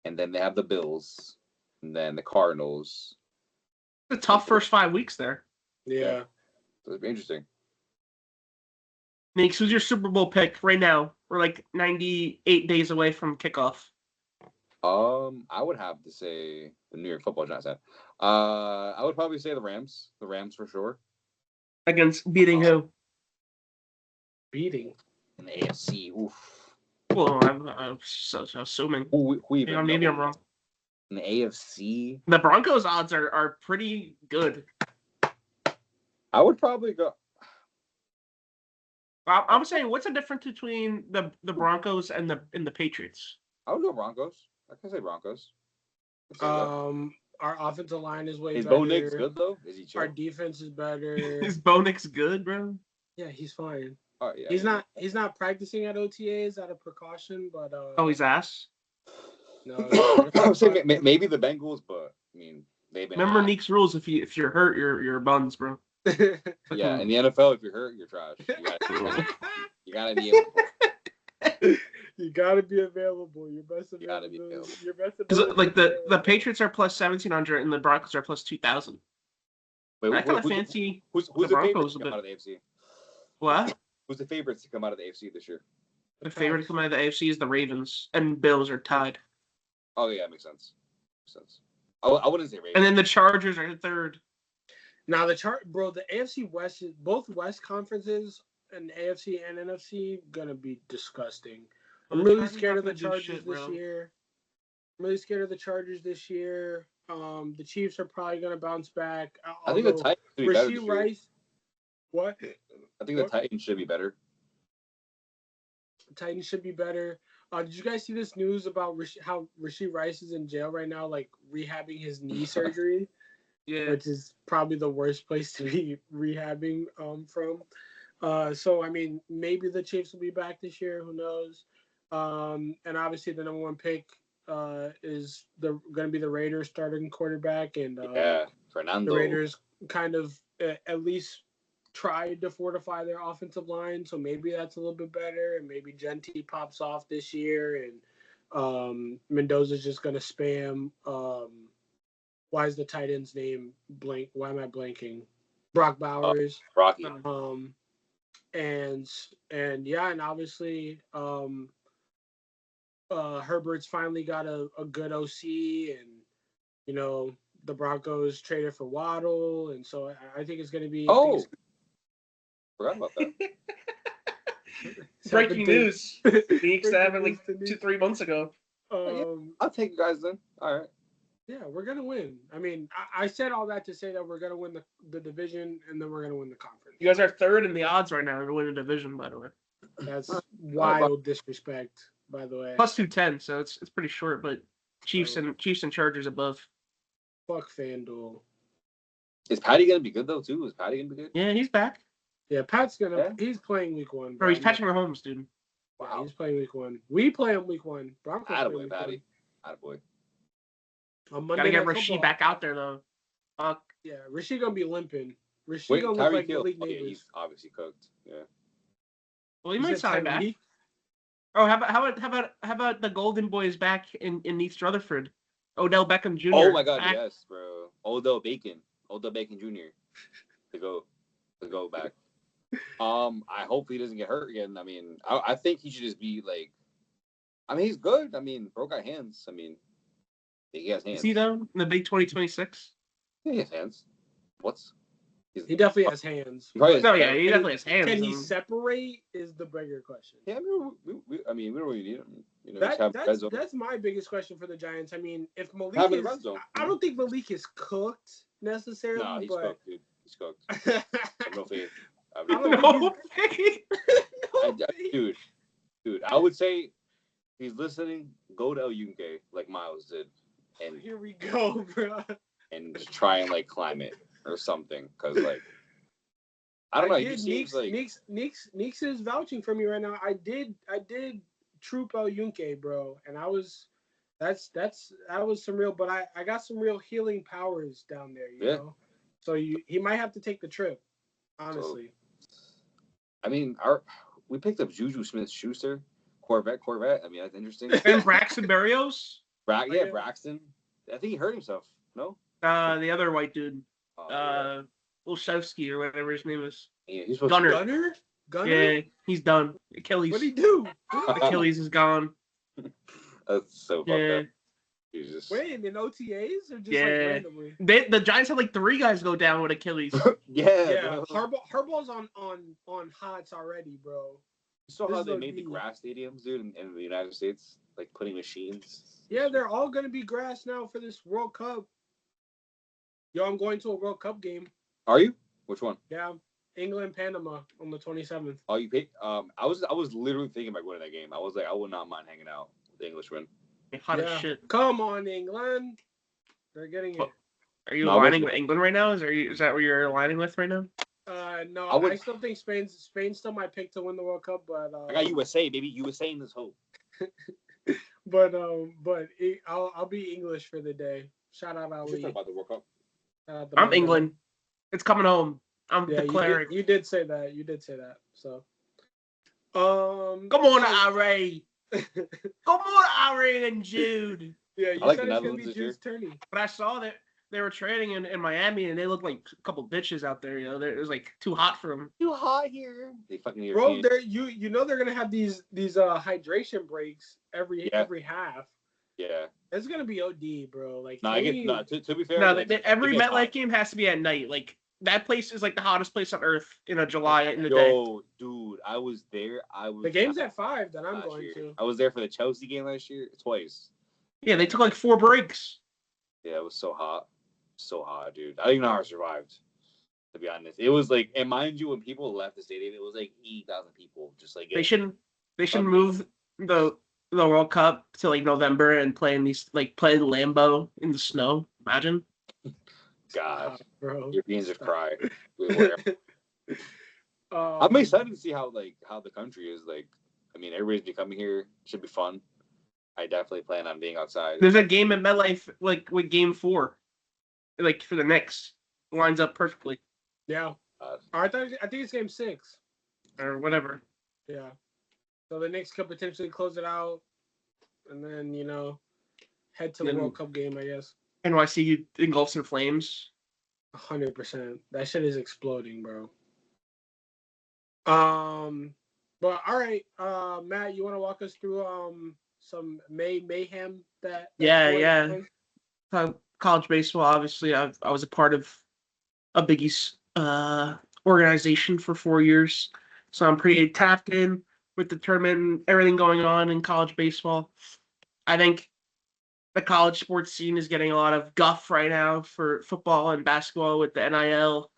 and then they have the Bills, and then the Cardinals. the tough first 5 weeks there. Yeah. So it'll be interesting. Meeks, who's your Super Bowl pick right now? We're like 98 days away from kickoff. I would have to say the New York Football Giants. I would probably say the Rams. The Rams for sure. Against beating who? Beating. In the AFC. Oof. Well, I'm so assuming. Who even Maybe knows? I'm wrong. In the AFC, The Broncos odds are pretty good. I would probably go. I'm saying, what's the difference between the Broncos and the Patriots? I would go Broncos. I can say Broncos. I can say that. Our offensive line is way Is better. Bo Nix good though? Is he chill? Our defense is better. Is Bo Nix good, bro? Yeah, he's fine. Oh, yeah, He's not practicing at OTAs out of precaution, but Oh, he's ass. no. I would say maybe the Bengals, but I mean they've been. Remember Neek's rules: if you're hurt, you're buns, bro. Yeah, in the NFL, if you're hurt, you're trash. You gotta be able to. You gotta be available. Your best You gotta be availability. available. Your best Because availability. like the Patriots are plus 1,700 and the Broncos are plus 2,000. Wait, I kind of fancy who's the the favorite Broncos to a come bit. out of the AFC? What? Who's the favorite to come out of the AFC this year? The favorite to come out of the AFC is the Ravens, and Bills are tied. Oh yeah, makes sense. I wouldn't say Ravens. And then the Chargers are third. Now the AFC West is both West conferences and AFC and NFC gonna be disgusting. I'm really scared of the Chargers this year. I'm really scared of the Chargers this year. The Chiefs are probably gonna bounce back. I think the Titans should be better this Rashee year. Rice. What? I think the Titans should be better. Titans should be better. Did you guys see this news about how Rashee Rice is in jail right now, like rehabbing his knee surgery? Yeah. Which is probably the worst place to be rehabbing from. So I mean, maybe the Chiefs will be back this year. Who knows? And obviously the number one pick is going to be the Raiders starting quarterback, and Fernando. the Raiders kind of at least tried to fortify their offensive line, so maybe that's a little bit better, and maybe Gentry pops off this year, and Mendoza's just going to spam. Why is the tight end's name blank? Why am I blanking? Brock Bowers. Rocky. And obviously Herbert's finally got a good OC, and you know the Broncos traded for Waddle, and so I think it's going to be. Forgot about that. Breaking news. Neeks happened like 2-3 months ago. I'll take you guys then. All right. Yeah, we're gonna win. I mean, I said all that to say that we're gonna win the division, and then we're gonna win the conference. You guys are third in the odds right now to win the division, by the way. That's wild disrespect, by the way. Plus 210, so it's pretty short, but Chiefs and Chargers above. Fuck FanDuel. Is Patty gonna be good though too? Is Patty gonna be good? Yeah, he's back. Yeah, Pat's gonna. He's playing week 1. Bro, he's Patrick Mahomes, dude. Wow, yeah, he's playing week 1. We play him week 1. Broncos. Attaboy, Patty. Attaboy. Gotta get Rashee back out there though. Fuck. Yeah, Rashee gonna be limping. Rashee gonna look like Malik Neighbors. Yeah, he's obviously cooked. Yeah. Well, he might sign back. Oh, how about the Golden Boys back in East Rutherford? Odell Beckham Jr. Oh my God, yes, bro. Odell Bacon Jr. to go back. I hope he doesn't get hurt again. I mean, I think he should just be like I mean, he's good. I mean, bro got hands. I mean, he has hands. Is he though in the big 2026? Yeah, he has hands. He definitely has hands. He probably has No, yeah, hands. he definitely has hands. Can he separate? Is the bigger question. Yeah, I mean, we don't really need him. You know, just have guys over. That's my biggest question for the Giants. I mean, if Malik Have in is, the red zone. I don't think Malik is cooked necessarily. Nah, he's but cooked, dude. He's cooked. I have no faith. I have I no don't faith. No. Dude, I would say if he's listening, go to El Yunque like Miles did, and Here we go, bro. and just try and like climb it or something, because like I don't know. He just seems like Neeks is vouching for me right now. I did troop El Yunque, bro, and that was some real. But I got some real healing powers down there, you know. So he might have to take the trip, honestly. So, I mean, we picked up Juju Smith-Schuster, Corvette. I mean, that's interesting. And Braxton Berrios. Braxton. I think he hurt himself. No. The other white dude, Yeah. Olszewski or whatever his name is. Yeah, he's supposed Gunner. Gunner? Yeah, he's done. Achilles. What'd he do? Achilles is gone. That's so fucked Yeah. up. Jesus. Wait, in OTAs or just Yeah. like randomly? The Giants had like 3 guys go down with Achilles. Yeah, bro. Harbaugh's on hots already, bro. You saw how This they is made the OD. grass stadiums, dude, in the United States, like putting machines. Yeah, they're all gonna be grass now for this World Cup. Yo, I'm going to a World Cup game. Are you? Which one? Yeah, England Panama on the 27th. Oh, you paid. I was literally thinking about going to that game. I was like, I would not mind hanging out with the Englishmen. Hot as shit. Come on, England. They're getting it. Are you No, aligning with England right now? Is that what you're aligning with right now? No, I I still think Spain's still my pick to win the World Cup, but I got USA, baby. USA in this hole. I'll be English for the day. Shout out What Ali. about the World Cup? I'm England. It's coming home. I'm Yeah, declaring. you did say that. You did say that. So, Come on, Ari. Come on, Ari and Jude. Yeah, you I like said the it's gonna Netherlands be this year. Jude's tourney. But I saw that they were training in Miami, and they looked like a couple bitches out there. You know, it was like too hot for them. Too hot here. They fucking Bro, European. you know they're gonna have these hydration breaks every half. Yeah. It's gonna be OD, bro. Like No, to be fair. No, like, every it gets MetLife hot. game has to be at night. Like that place is like the hottest place on earth in July in the day. Yo, dude, I was there. The game's at 5 that I'm last going year. to. I was there for the Chelsea game last year twice. Yeah, they took like 4 breaks. Yeah, it was so hot. So hot, dude. I don't even know how I survived, to be honest. It was like, and mind you, when people left the stadium, it was like 80,000 people just like They should move the World Cup to like November and play in Lambeau in the snow. Imagine. God, bro. Europeans have cried. I'm I'm excited to see how the country is. Like, I mean, everybody's been coming here. Should be fun. I definitely plan on being outside. There's a game at MetLife like with Game 4, like for the Knicks. Lines up perfectly. Yeah. I think it's game 6 or whatever. Yeah. So the Knicks could potentially close it out, and then head to the World Cup game. I guess. NYC engulfs in flames. 100%. That shit is exploding, bro. But all right, Matt, you want to walk us through some May Mayhem that Yeah. College baseball, obviously, I was a part of a Big East organization for 4 years, so I'm pretty tapped in with the tournament and everything going on in college baseball. I think the college sports scene is getting a lot of guff right now for football and basketball with the NIL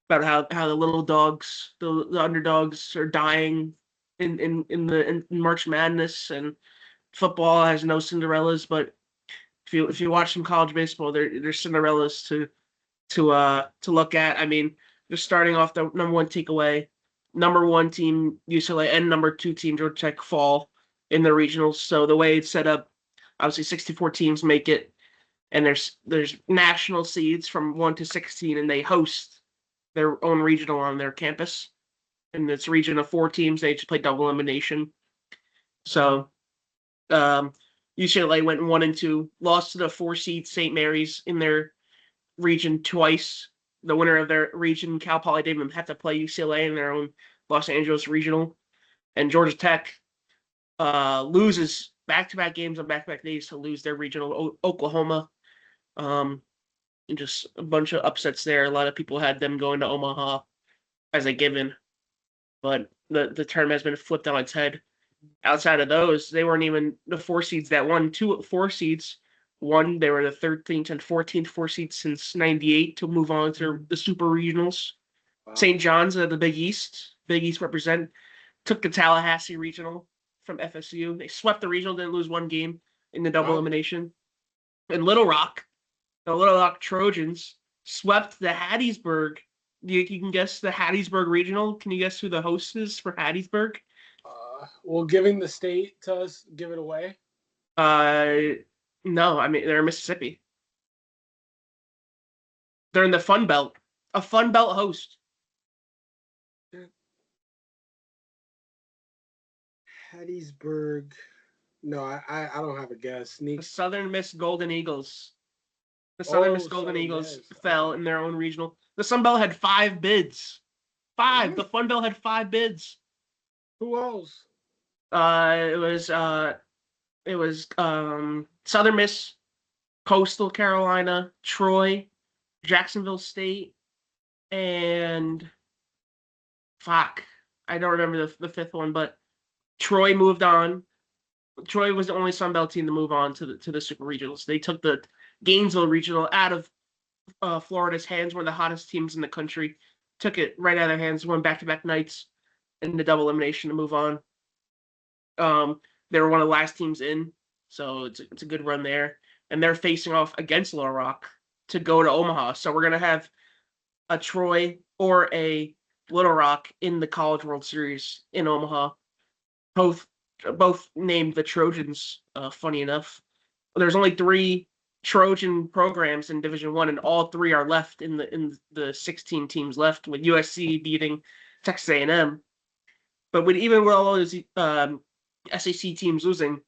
about how the little dogs, the underdogs, are dying in March Madness, and football has no Cinderellas. But if you watch some college baseball, there's Cinderellas to look at. I mean, just starting off the number 1 takeaway, number 1 team UCLA and number 2 team Georgia Tech fall in the regionals. So the way it's set up, obviously 64 teams make it, and there's national seeds from 1 to 16, and they host their own regional on their campus. And it's a region of 4 teams. They just play double elimination. So UCLA went 1 and 2, lost to the 4 seed St. Mary's in their region twice. The winner of their region, Cal Poly David, have to play UCLA in their own Los Angeles regional. And Georgia Tech loses back-to-back games on back-to-back days to lose their regional. Oklahoma, and just a bunch of upsets there. A lot of people had them going to Omaha as a given, but the tournament has been flipped on its head. Outside of those, they weren't even the 4 seeds that won. 2 4 seeds won. They were the 13th and 14th 4 seeds since '98 to move on to the Super Regionals. Wow. St. John's of the Big East. Big East took the Tallahassee Regional from FSU. They swept the regional, didn't lose one game in the double elimination. And Little Rock, the Little Rock Trojans, swept the Hattiesburg. You can guess the Hattiesburg Regional. Can you guess who the host is for Hattiesburg? Well, giving the state to us, give it away? No. I mean, they're in Mississippi. They're in the Fun Belt. A Fun Belt host. Hattiesburg. No, I don't have a guess. The Southern Miss Golden Eagles. The Southern Miss Golden Southern Eagles Miss. fell in their own regional. The Sun Belt had 5 bids. 5. The Fun Belt had 5 bids. Who else? It was Southern Miss, Coastal Carolina, Troy, Jacksonville State, and I don't remember the 5th one, but Troy moved on. Troy was the only Sun Belt team to move on to the Super Regionals. They took the Gainesville Regional out of Florida's hands, one of the hottest teams in the country. Took it right out of their hands, won back-to-back nights in the double elimination to move on. They were one of the last teams in, so it's a good run there. And they're facing off against Little Rock to go to Omaha. So we're going to have a Troy or a Little Rock in the College World Series in Omaha. Both named the Trojans, funny enough. There's only 3 Trojan programs in Division I, and all 3 are left in the 16 teams left, with USC beating Texas A&M. But even with all those SEC teams losing,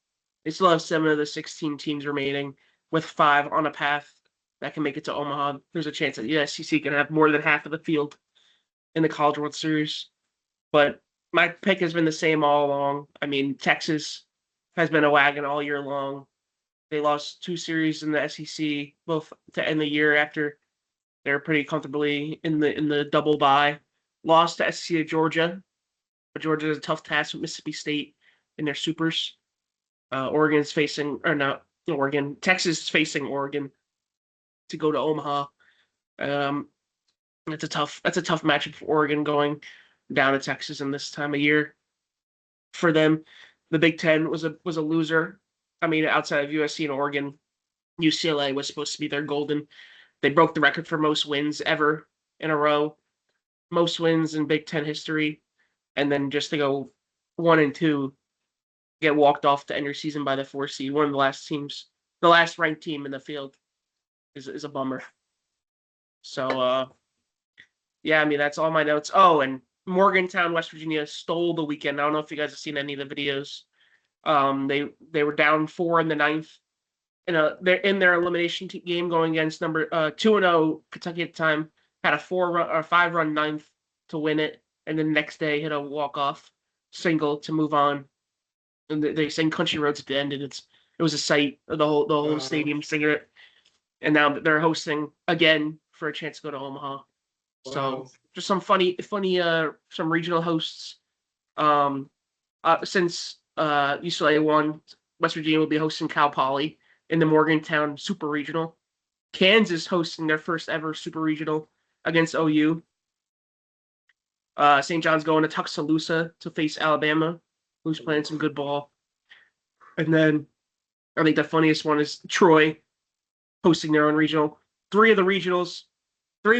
they still have 7 of the 16 teams remaining, with 5 on a path that can make it to Omaha. There's a chance that the SEC can have more than half of the field in the College World Series. But my pick has been the same all along. I mean, Texas has been a wagon all year long. They lost 2 series in the SEC, both to end the year after they're pretty comfortably in the double bye. Lost to SEC to Georgia, but Georgia has a tough task with Mississippi State in their supers. Texas is facing Oregon to go to Omaha. That's a tough matchup for Oregon going down to Texas in this time of year. For them, the Big Ten was a loser. I mean, outside of USC and Oregon, UCLA was supposed to be their golden. They broke the record for most wins ever in a row, most wins in Big Ten history, and then just to go 1-2, get walked off to end your season by the 4 seed, one of the last ranked team in the field, is a bummer. So, yeah, I mean, that's all my notes. Oh, and Morgantown, West Virginia stole the weekend. I don't know if you guys have seen any of the videos. They were down 4 in the 9th. They're in their elimination game going against number 2-0 Kentucky at the time. Had a 5-run 9th to win it, and then the next day hit a walk-off single to move on. And they sang Country Roads at the end, and it was a sight. The whole stadium singing it. And now they're hosting again for a chance to go to Omaha. Wow. So just some funny some regional hosts. Since UCLA won, West Virginia will be hosting Cal Poly in the Morgantown Super Regional. Kansas hosting their first ever Super Regional against OU. St. John's going to Tuscaloosa to face Alabama, who's playing some good ball. And then I think the funniest one is Troy hosting their own regional. 3 of the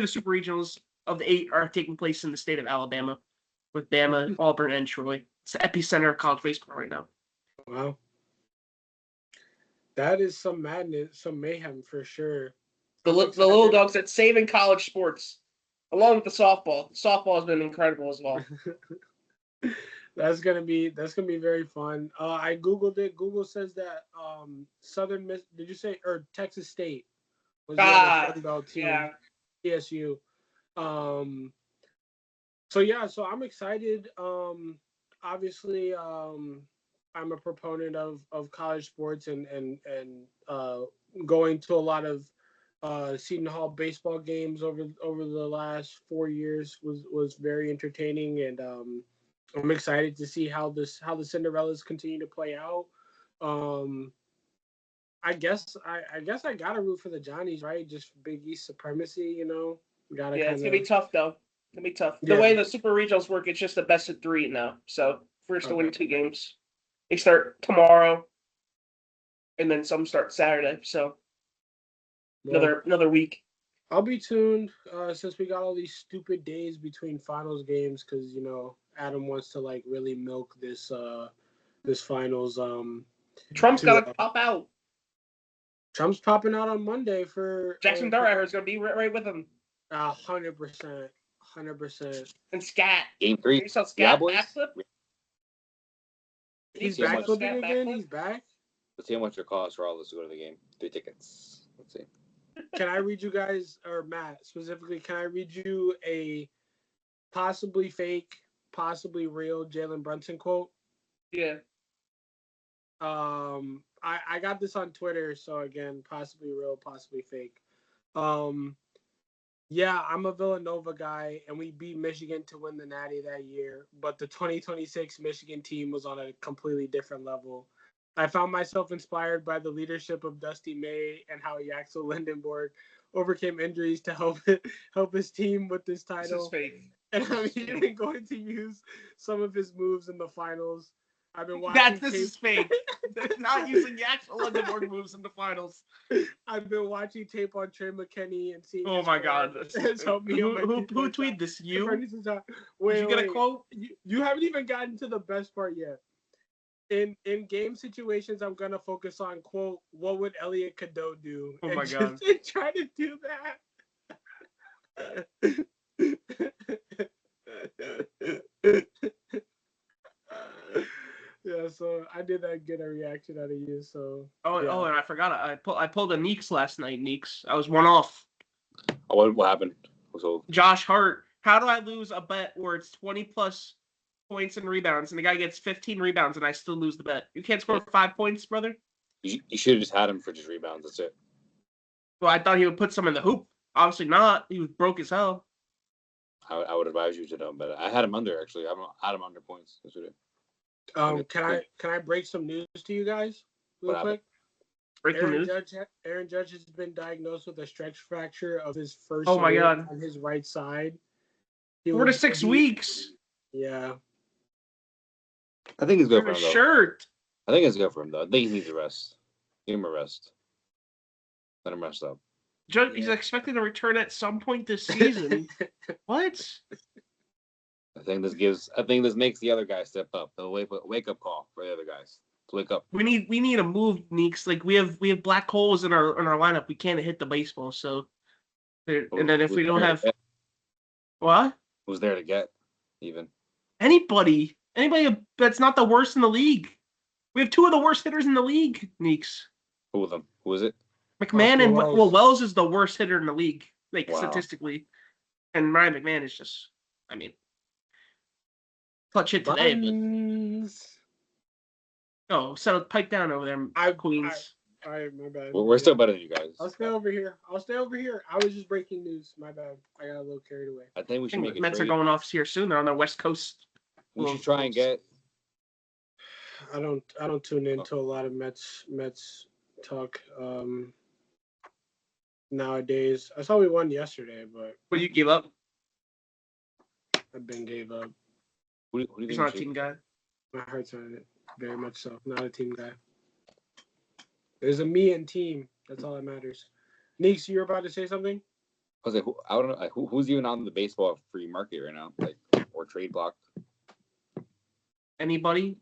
Super Regionals of the 8 are taking place in the state of Alabama, with Bama, Auburn, and Troy. It's the epicenter of college baseball right now. Wow. That is some madness, some mayhem for sure. The little dogs that's saving college sports, along with the softball. Softball has been incredible as well. That's gonna be very fun. I googled it. Google says that Southern Miss. Did you say or Texas State was the other Sun Belt team? Yeah. TSU. So I'm excited. Obviously, I'm a proponent of college sports and going to a lot of Seton Hall baseball games over the last 4 years was very entertaining, and I'm excited to see how the Cinderellas continue to play out. I guess I gotta root for the Johnnies, right? Just Big East supremacy, Gotta Yeah, kind it's of. gonna be tough though. It's gonna be tough. The Yeah. way the super regionals work, it's just the best of 3 now. So first to win Okay. 2 games. They start tomorrow, and then some start Saturday. So Well, another week. I'll be tuned since we got all these stupid days between finals games because Adam wants to like really milk this finals. Trump's To gotta pop out. Trump's popping out on Monday for Jackson Durham is gonna be right with him. 100%, 100%. And Scat. Game 3. You saw Yeah, Scat boys. backflip? He's see how much- backflipping Scat again. backflip? He's back. Let's see how much it costs for all of us to go to the game. 3 tickets. Let's see. Can I read you guys, or Matt specifically? Can I read you a possibly fake, possibly real Jalen Brunson quote? Yeah. I got this on Twitter, so again, possibly real, possibly fake. Yeah, I'm a Villanova guy, and we beat Michigan to win the Natty that year, but the 2026 Michigan team was on a completely different level. I found myself inspired by the leadership of Dusty May and how Yaxel Lindenborg overcame injuries to help his team with this This is title. fake. And I'm even going to use some of his moves in the finals. I've been watching This tape. is fake. They're not using the actual Lindenborg moves in the finals. I've been watching tape on Trey McKinney and seeing. Oh my God! It's helped me on my Who defense. tweeted this? You? Wait, Did you get a quote? You haven't even gotten to the best part yet. In game situations, I'm gonna focus on quote, what would Elliot Cadeau do? Oh my just, God. and try to do that. Yeah, so I did that, get a reaction out of you. So Oh, and I forgot. I pulled a Neeks last night. Neeks. I was 1 off. Oh, what happened? So Josh Hart. How do I lose a bet where it's 20 plus points and rebounds, and the guy gets 15 rebounds, and I still lose the bet? You can't score 5 points, brother. you should have just had him for just rebounds. That's it. Well, I thought he would put some in the hoop. Obviously not. He was broke as hell. I would advise you to know, but I had him under actually. I had him under points. That's what it. Can I break some news to you guys real What quick? Breaking news. Aaron Judge has been diagnosed with a stretch fracture of his first Oh my rib God. on his right side. 4 to 6 weeks. Yeah. I think he's good for A him though. shirt. I think it's good for him though. I think he needs a rest. Give him a rest. Let him rest up. Judge, he's expected to return at some point this season. What? I think this makes the other guys step up. The wake up call for the other guys to wake up. We need a move, Neeks. Like we have black holes in our lineup. We can't hit the baseball. So, and then if we don't have what? Who's there to get even? Anybody that's not the worst in the league. We have 2 of the worst hitters in the league, Neeks. Who of them? Who is it? McMahon and Wells. Wells is the worst hitter in the league, like Wow. statistically. And Ryan McMahon is just, I mean, clutch hit today. But settle, pipe down over there, Queens. All right, my bad. We're still better than you guys. I'll stay over here. I was just breaking news. My bad. I got a little carried away. I think we should make a Mets trade. are going off here soon. They're on the West Coast. We should try and get. I don't tune into a lot of Mets talk nowadays. I saw we won yesterday, but You gave up. I've been gave up. Who do you He's think not a we team guy. My heart's on it, very much so. Not a team guy. There's a me and team. That's all that matters. Neeks, you're about to say something? I was like, I don't know. Like, who's even on the baseball free market right now? Like, or trade block? Anybody?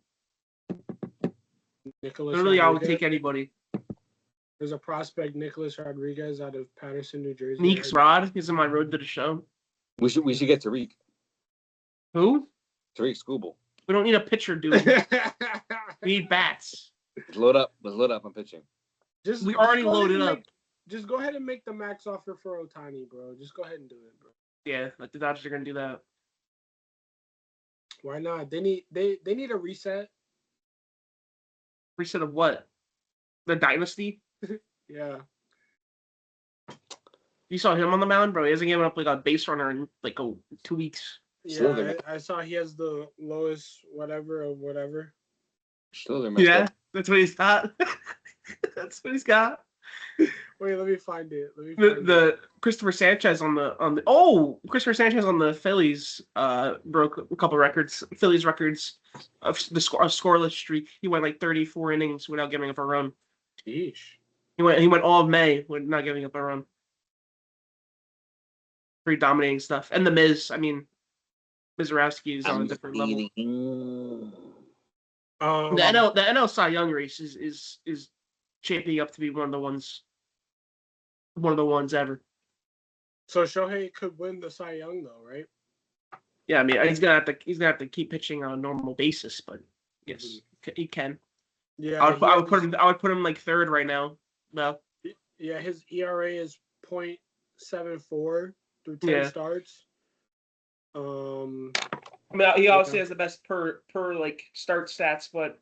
Nicholas Literally, I would Rodriguez. take anybody. There's a prospect, Nicholas Rodriguez, out of Patterson, New Jersey. Neeks Rod is on my road to the show. We should get Tariq Who? Skubal. We don't need a pitcher, dude. We need bats. Let's load up on pitching. We already go ahead loaded and up. Just go ahead and make the max offer for Ohtani, bro. Just go ahead and do it, bro. Yeah, like the Dodgers are gonna do that. Why not? They need a reset. Reset of what? The dynasty? Yeah. You saw him on the mound, bro. He hasn't given up like a base runner in like 2 weeks. Still Yeah, there. I saw he has the lowest whatever of whatever. Still there, messed Yeah, up. that's what he's got. That's what he's got. Wait, let me find it. Let me find it. The Christopher Sanchez on the Christopher Sanchez on the Phillies broke a couple records. Phillies records of the scoreless streak. He went like 34 innings without giving up a run. Sheesh. He went all of May with not giving up a run. Pretty dominating stuff. And the Miz, I mean, Mizorowski is on a different level. The NL Cy Young race is shaping up to be one of the ones ever. So Shohei could win the Cy Young though, right? Yeah, I mean he's gonna have to keep pitching on a normal basis, but yes, he can. Yeah, I would put him like third right now. No. Yeah, his ERA is .74 through 10 starts. I mean, he obviously has the best per like start stats, but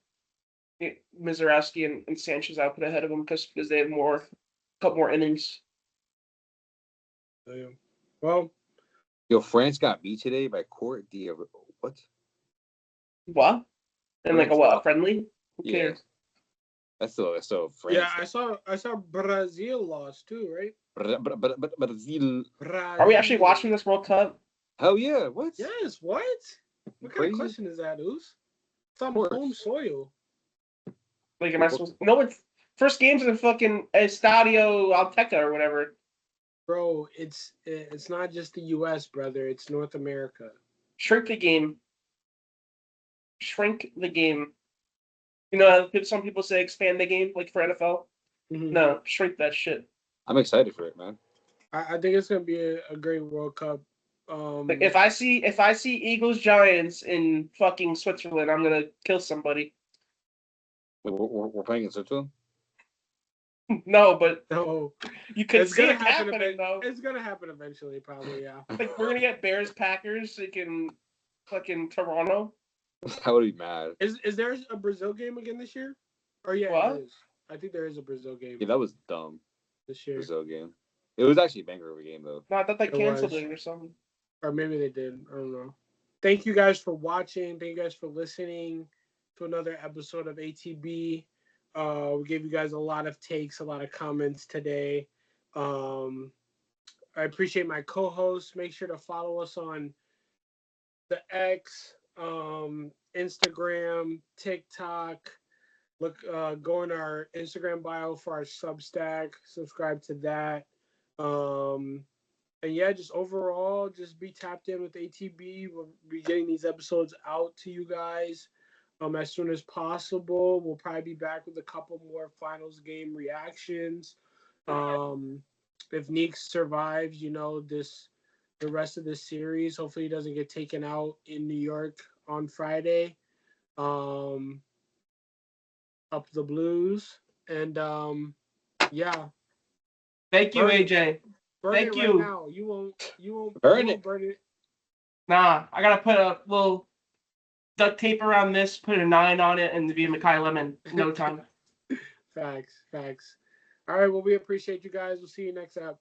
Mizorowski and Sanchez output ahead of him because they have a couple more innings. Well, yo, France got beat today by Court Diaz. What? What? And like a friendly? Who cares? That's so France. Yeah, I saw Brazil lost too, right? Brazil. Are we actually watching this World Cup? Hell yeah! What? Yes. What? What kind of question is that, Oos? It's on home soil. Like, am I supposed? No, it's first game's in fucking Estadio Azteca or whatever. Bro, it's not just the U.S., brother. It's North America. Shrink the game. Shrink the game. You know, some people say expand the game, like for NFL. Mm-hmm. No, shrink that shit. I'm excited for it, man. I think it's gonna be a great World Cup. Like if I see Eagles Giants in fucking Switzerland, I'm gonna kill somebody. Wait, we're playing in Switzerland? No, but you could it's see gonna it happen happening though. It's gonna happen eventually, probably. Yeah. Like we're gonna get Bears Packers like in fucking Toronto. I would be mad. Is there a Brazil game again this year? Or yeah, it is. I think there is a Brazil game. Yeah, that was dumb. This year. Brazil game. It was actually a banger of a game though. No, I thought they canceled it or something. Or maybe they did. I don't know. Thank you guys for watching. Thank you guys for listening to another episode of ATB. We gave you guys a lot of takes, a lot of comments today. I appreciate my co-hosts. Make sure to follow us on the X, Instagram, TikTok. Go in our Instagram bio for our Substack. Subscribe to that. And yeah, just overall, just be tapped in with ATB. We'll be getting these episodes out to you guys as soon as possible. We'll probably be back with a couple more finals game reactions. If Neek survives, the rest of this series, hopefully he doesn't get taken out in New York on Friday. Up the Blues. And yeah. Thank you, AJ. Thank you. Right now. You won't burn it. Nah, I gotta put a little duct tape around this, put a 9 on it, and be a Mackay Lemon in no time. Facts. All right, well, we appreciate you guys. We'll see you next app.